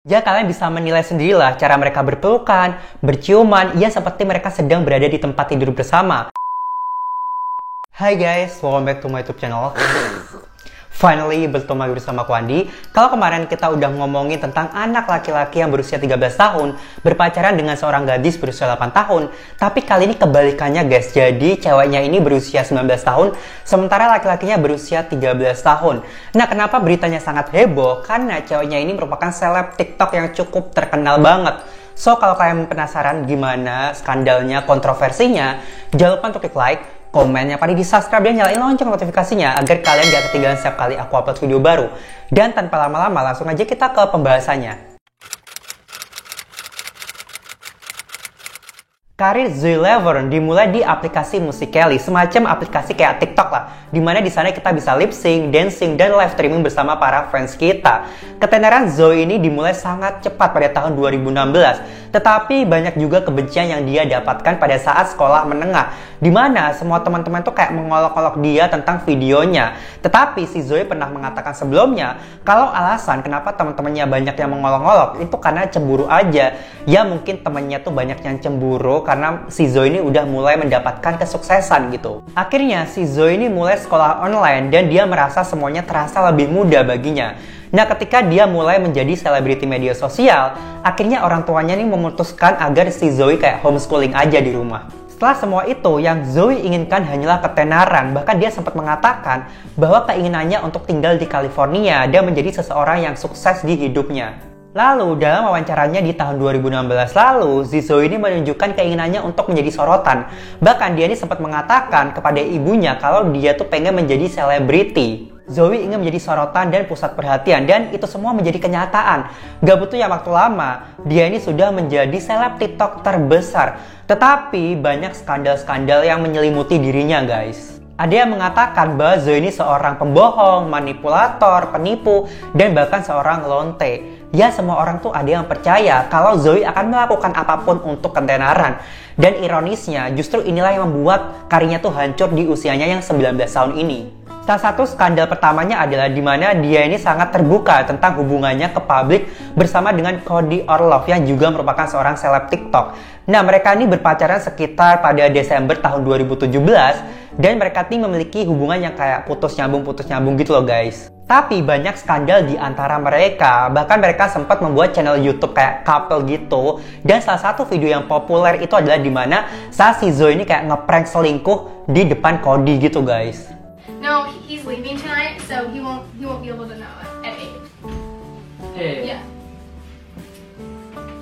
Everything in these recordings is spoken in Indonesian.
Ya kalian bisa menilai sendirilah cara mereka berpelukan, berciuman, ya seperti mereka sedang berada di tempat tidur bersama. Hai guys, welcome back to my YouTube channel. Finally, bertemu lagi bersama aku Andi. Kalau kemarin kita udah ngomongin tentang anak laki-laki yang berusia 13 tahun berpacaran dengan seorang gadis berusia 8 tahun. Tapi kali ini kebalikannya guys. Jadi ceweknya ini berusia 19 tahun, sementara laki-lakinya berusia 13 tahun. Nah, kenapa beritanya sangat heboh? Karena ceweknya ini merupakan seleb TikTok yang cukup terkenal banget. So, kalau kalian penasaran gimana skandalnya, kontroversinya, jangan lupa untuk klik like, komennya pada di subscribe dan nyalain lonceng notifikasinya agar kalian gak ketinggalan setiap kali aku upload video baru. Dan tanpa lama-lama langsung aja kita ke pembahasannya. Karir Zoe Laverne dimulai di aplikasi Musical.ly, semacam aplikasi kayak TikTok lah, dimana di sana kita bisa lip sync, dancing, dan live streaming bersama para fans kita. Ketenaran Zoe ini dimulai sangat cepat pada tahun 2016, tetapi banyak juga kebencian yang dia dapatkan pada saat sekolah menengah, dimana semua teman-teman tuh kayak mengolok-olok dia tentang videonya. Tetapi si Zoe pernah mengatakan sebelumnya kalau alasan kenapa teman-temannya banyak yang mengolok-olok itu karena cemburu aja. Ya mungkin temannya tuh banyak yang cemburu karena si Zoe ini udah mulai mendapatkan kesuksesan gitu. Akhirnya si Zoe ini mulai sekolah online dan dia merasa semuanya terasa lebih mudah baginya. Nah, ketika dia mulai menjadi selebriti media sosial, akhirnya orang tuanya ini memutuskan agar si Zoe kayak homeschooling aja di rumah. Setelah semua itu, yang Zoe inginkan hanyalah ketenaran. Bahkan dia sempat mengatakan bahwa keinginannya untuk tinggal di California dan menjadi seseorang yang sukses di hidupnya. Lalu, dalam wawancaranya di tahun 2016 lalu, Zoe ini menunjukkan keinginannya untuk menjadi sorotan. Bahkan dia ini sempat mengatakan kepada ibunya kalau dia tuh pengen menjadi selebriti. Zoe ingin menjadi sorotan dan pusat perhatian, dan itu semua menjadi kenyataan. Gak butuh ya waktu lama, dia ini sudah menjadi seleb TikTok terbesar. Tetapi banyak skandal-skandal yang menyelimuti dirinya guys. Ada yang mengatakan bahwa Zoe ini seorang pembohong, manipulator, penipu, dan bahkan seorang lonte. Ya, semua orang tuh ada yang percaya kalau Zoe akan melakukan apapun untuk ketenaran. Dan ironisnya, justru inilah yang membuat karirnya tuh hancur di usianya yang 19 tahun ini. Salah satu skandal pertamanya adalah di mana dia ini sangat terbuka tentang hubungannya ke publik bersama dengan Cody Orloff yang juga merupakan seorang seleb TikTok. Nah, mereka ini berpacaran sekitar pada Desember tahun 2017 dan mereka ini memiliki hubungan yang kayak putus nyambung gitu loh guys. Tapi banyak skandal di antara mereka, bahkan mereka sempat membuat channel YouTube kayak couple gitu. Dan salah satu video yang populer itu adalah di mana saat si Zoe ini kayak ngeprank selingkuh di depan Cody gitu guys. No, he's leaving tonight, so he won't be able to know at 8. Hey. Yeah.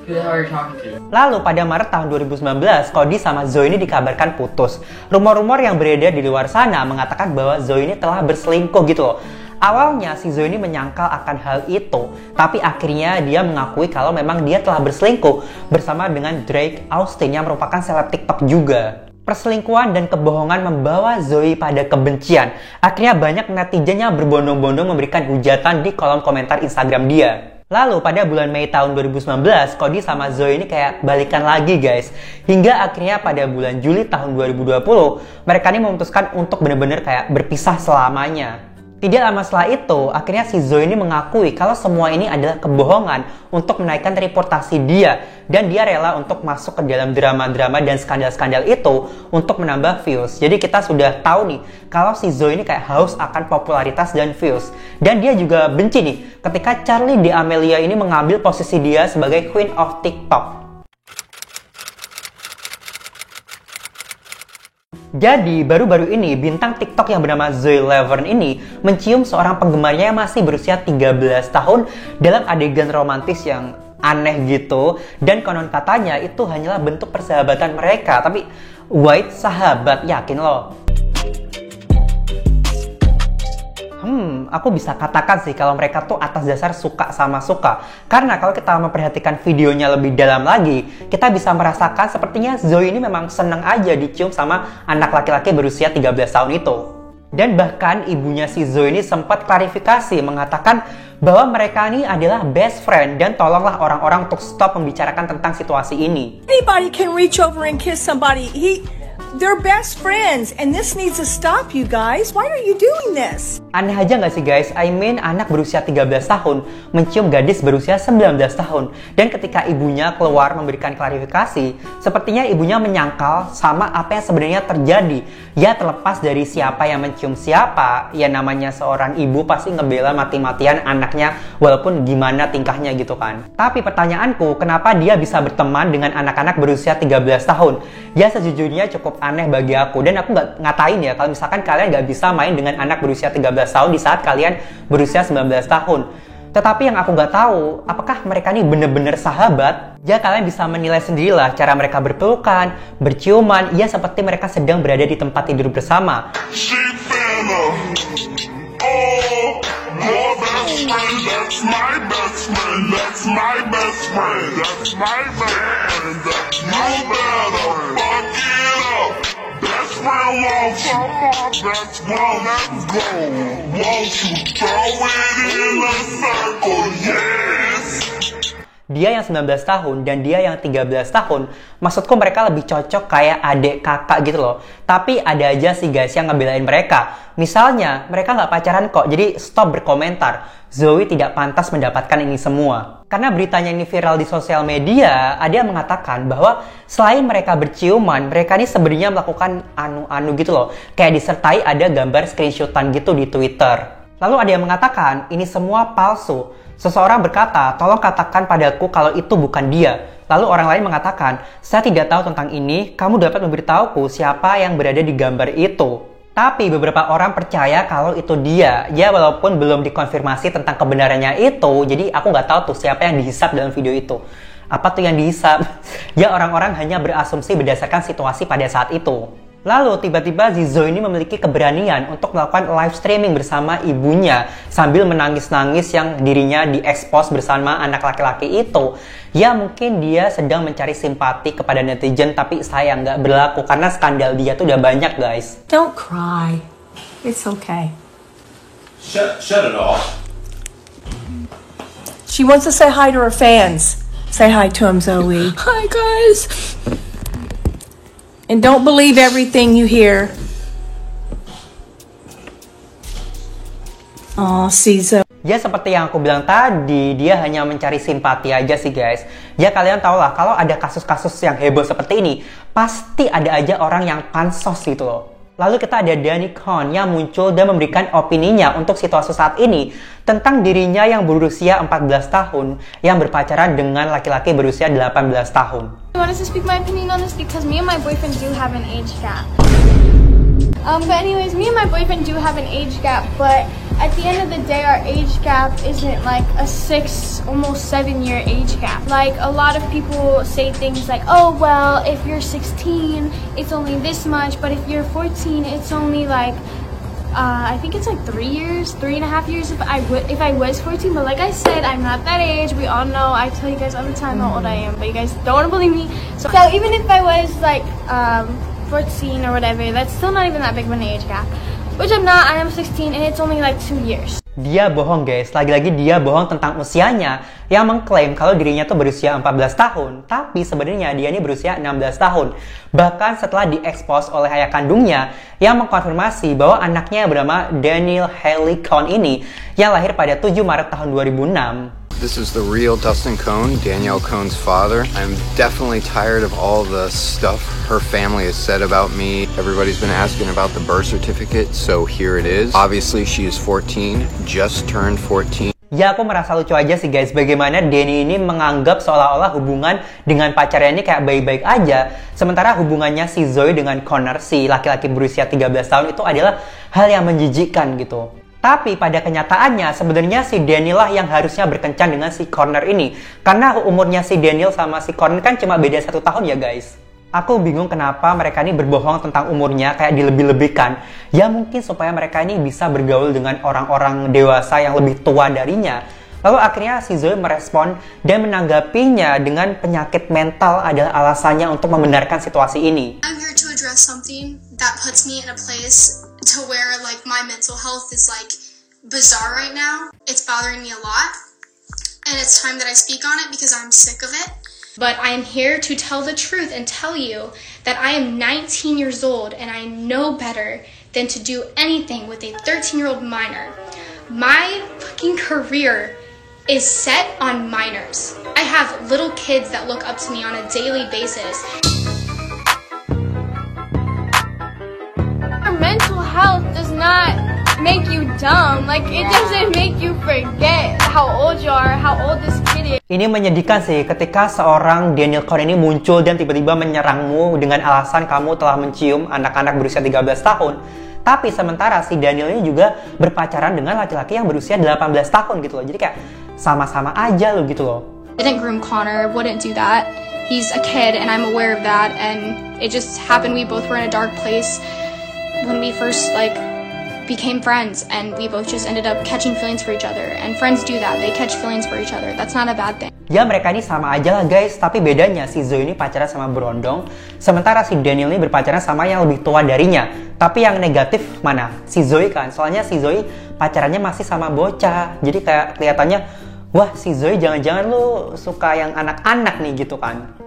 Who the hell are you talking to? Lalu pada Maret tahun 2019, Cody sama Zoe ini dikabarkan putus. Rumor-rumor yang beredar di luar sana mengatakan bahwa Zoe ini telah berselingkuh gitu loh. Awalnya si Zoe ini menyangkal akan hal itu, tapi akhirnya dia mengakui kalau memang dia telah berselingkuh bersama dengan Drake Austin yang merupakan seleb TikTok juga. Perselingkuhan dan kebohongan membawa Zoe pada kebencian. Akhirnya banyak netizen yang berbondong-bondong memberikan hujatan di kolom komentar Instagram dia. Lalu pada bulan Mei tahun 2019, Cody sama Zoe ini kayak balikan lagi guys. Hingga akhirnya pada bulan Juli tahun 2020, mereka ini memutuskan untuk benar-benar kayak berpisah selamanya. Tidak lama setelah itu, akhirnya si Zoe ini mengakui kalau semua ini adalah kebohongan untuk menaikkan reputasi dia. Dan dia rela untuk masuk ke dalam drama-drama dan skandal-skandal itu untuk menambah views. Jadi kita sudah tahu nih, kalau si Zoe ini kayak haus akan popularitas dan views. Dan dia juga benci nih, ketika Charli D'Amelio ini mengambil posisi dia sebagai Queen of TikTok. Jadi, baru-baru ini bintang TikTok yang bernama Zoe Laverne ini mencium seorang penggemarnya yang masih berusia 13 tahun dalam adegan romantis yang aneh gitu. Dan konon katanya itu hanyalah bentuk persahabatan mereka. Tapi, wait, sahabat, yakin loh? Aku bisa katakan sih kalau mereka tuh atas dasar suka sama suka. Karena kalau kita memperhatikan videonya lebih dalam lagi, kita bisa merasakan sepertinya Zoe ini memang seneng aja dicium sama anak laki-laki berusia 13 tahun itu. Dan bahkan ibunya si Zoe ini sempat klarifikasi mengatakan bahwa mereka ini adalah best friend dan tolonglah orang-orang untuk stop membicarakan tentang situasi ini. Anybody can reach over and kiss somebody. They're best friends, and this needs to stop, you guys. Why are you doing this? Aneh aja nggak sih guys? I mean, anak berusia 13 tahun mencium gadis berusia 19 tahun. Dan ketika ibunya keluar memberikan klarifikasi, sepertinya ibunya menyangkal sama apa yang sebenarnya terjadi. Ya terlepas dari siapa yang mencium siapa, ya namanya seorang ibu pasti ngebela mati-matian anaknya walaupun gimana tingkahnya gitu kan. Tapi pertanyaanku, kenapa dia bisa berteman dengan anak-anak berusia 13 tahun? Ya sejujurnya cukup aneh bagi aku, dan aku nggak ngatain ya kalau misalkan kalian nggak bisa main dengan anak berusia 13 tahun di saat kalian berusia 19 tahun. Tetapi yang aku nggak tahu, apakah mereka ini bener-bener sahabat? Ya kalian bisa menilai sendirilah cara mereka berpelukan, berciuman, ya seperti mereka sedang berada di tempat tidur bersama. Dia yang 19 tahun dan dia yang 13 tahun, maksudku mereka lebih cocok kayak adik kakak gitu loh. Tapi ada aja sih guys yang ngebelain mereka. Misalnya, mereka nggak pacaran kok, jadi stop berkomentar. Zoe tidak pantas mendapatkan ini semua. Karena beritanya ini viral di sosial media, ada yang mengatakan bahwa selain mereka berciuman, mereka ini sebenarnya melakukan anu-anu gitu loh. Kayak disertai ada gambar screenshotan gitu di Twitter. Lalu ada yang mengatakan, ini semua palsu. Seseorang berkata, tolong katakan padaku kalau itu bukan dia. Lalu orang lain mengatakan, saya tidak tahu tentang ini, kamu dapat memberitahuku siapa yang berada di gambar itu. Tapi beberapa orang percaya kalau itu dia. Ya walaupun belum dikonfirmasi tentang kebenarannya itu, jadi aku nggak tahu tuh siapa yang dihisap dalam video itu. Apa tuh yang dihisap? Ya orang-orang hanya berasumsi berdasarkan situasi pada saat itu. Lalu tiba-tiba Zizo ini memiliki keberanian untuk melakukan live streaming bersama ibunya sambil menangis-nangis yang dirinya diekspos bersama anak laki-laki itu. Ya mungkin dia sedang mencari simpati kepada netizen, tapi sayang nggak berlaku karena skandal dia tuh udah banyak guys. Don't cry. It's okay. Shut it off. She wants to say hi to her fans. Say hi to them, Zoe. Hi, guys. And don't believe everything you hear. Oh, see Zoe. Ya seperti yang aku bilang tadi, dia hanya mencari simpati aja sih guys. Ya kalian tau lah, kalau ada kasus-kasus yang heboh seperti ini, pasti ada aja orang yang pansos gitu loh. Lalu kita ada Danny Cohn yang muncul dan memberikan opininya untuk situasi saat ini tentang dirinya yang berusia 14 tahun yang berpacaran dengan laki-laki berusia 18 tahun. I wanted to speak my opinion on this because me and my boyfriend do have an age gap. But anyways, me and my boyfriend do have an age gap, but at the end of the day, our age gap isn't like a 6, almost 7-year age gap. Like a lot of people say things like, oh well, if you're 16, it's only this much, but if you're 14, it's only like I think it's like 3 years, 3.5 years if I was 14. But like I said, I'm not that age. We all know. I tell you guys all the time how old I am, but you guys don't want to believe me. So even if I was like 14 or whatever, that's still not even that big of an age gap. Which I'm not. I am 16 and it's only like 2 years. Dia bohong guys, lagi-lagi dia bohong tentang usianya yang mengklaim kalau dirinya tuh berusia 14 tahun, tapi sebenarnya dia ini berusia 16 tahun. Bahkan setelah diekspos oleh ayah kandungnya yang mengkonfirmasi bahwa anaknya bernama Daniel Haley Cohn ini yang lahir pada 7 Maret tahun 2006. This is the real Dustin Cohn, Danielle Cohn's father. I'm definitely tired of all the stuff her family has said about me. Everybody's been asking about the birth certificate, so here it is. Obviously, she is 14, just turned 14. Ya aku merasa lucu aja sih guys, bagaimana Danny ini menganggap seolah-olah hubungan dengan pacarnya ini kayak baik-baik aja. Sementara hubungannya si Zoe dengan Connor, si laki-laki berusia 13 tahun itu adalah hal yang menjijikkan gitu. Tapi pada kenyataannya sebenarnya si Daniel lah yang harusnya berkencan dengan si Connor ini. Karena umurnya si Daniel sama si Connor kan cuma beda 1 tahun ya guys. Aku bingung kenapa mereka ini berbohong tentang umurnya kayak dilebih-lebihkan. Ya mungkin supaya mereka ini bisa bergaul dengan orang-orang dewasa yang lebih tua darinya. Lalu akhirnya si Zoe merespon dan menanggapinya dengan penyakit mental adalah alasannya untuk membenarkan situasi ini. I'm here to address something that puts me in a place to where like my mental health is like bizarre right now. It's bothering me a lot and it's time that I speak on it because I'm sick of it. But I am here to tell the truth and tell you that I am 19 years old and I know better than to do anything with a 13-year-old minor. My fucking career is set on minors. I have little kids that look up to me on a daily basis. Your mental health does not make you dumb. Like, it doesn't make you forget how old you are, how old this kid is. Ini menyedihkan sih ketika seorang Daniel Cohn ini muncul dan tiba-tiba menyerangmu dengan alasan kamu telah mencium anak-anak berusia 13 tahun. Tapi sementara si Daniel ini juga berpacaran dengan laki-laki yang berusia 18 tahun gitu loh. Jadi kayak sama-sama aja lo gitu loh. Didn't groom Connor, wouldn't do that. He's a kid and I'm aware of that, and it just happened we both were in a dark place when we first became friends, and we both just ended up catching feelings for each other. And friends do that, they catch feelings for each other. That's not a bad thing. Ya mereka ini sama aja lah guys, tapi bedanya si Zoe ini pacaran sama Brondong, sementara si Daniel ini berpacaran sama yang lebih tua darinya. Tapi yang negatif mana? Si Zoe kan, soalnya si Zoe pacarannya masih sama bocah. Jadi kayak kelihatannya, wah si Zoe jangan-jangan lu suka yang anak-anak nih gitu kan.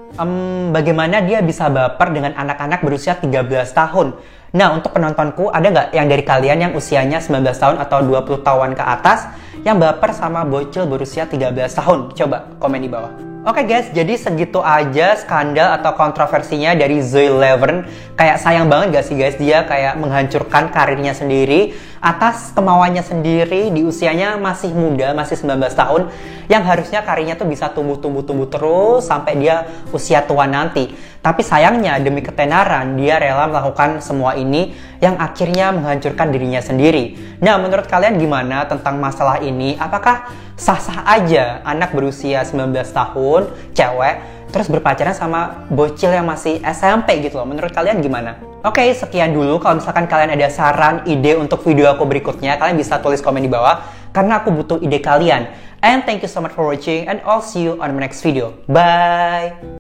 Bagaimana dia bisa baper dengan anak-anak berusia 13 tahun? Nah, untuk penontonku, ada nggak yang dari kalian yang usianya 19 tahun atau 20 tahun ke atas yang baper sama bocil berusia 13 tahun? Coba komen di bawah. Oke guys, jadi segitu aja skandal atau kontroversinya dari Zoe Laverne. Kayak sayang banget gak sih guys, dia kayak menghancurkan karirnya sendiri atas kemauannya sendiri di usianya masih muda, masih 19 tahun, yang harusnya karirnya tuh bisa tumbuh terus sampai dia usia tua nanti. Tapi sayangnya demi ketenaran dia rela melakukan semua ini yang akhirnya menghancurkan dirinya sendiri. Nah, menurut kalian gimana tentang masalah ini? Apakah sah-sah aja anak berusia 19 tahun, cewek, terus berpacaran sama bocil yang masih SMP gitu loh? Menurut kalian gimana? Oke, sekian dulu. Kalau misalkan kalian ada saran, ide untuk video aku berikutnya, kalian bisa tulis komen di bawah, karena aku butuh ide kalian. And thank you so much for watching, and I'll see you on my next video. Bye!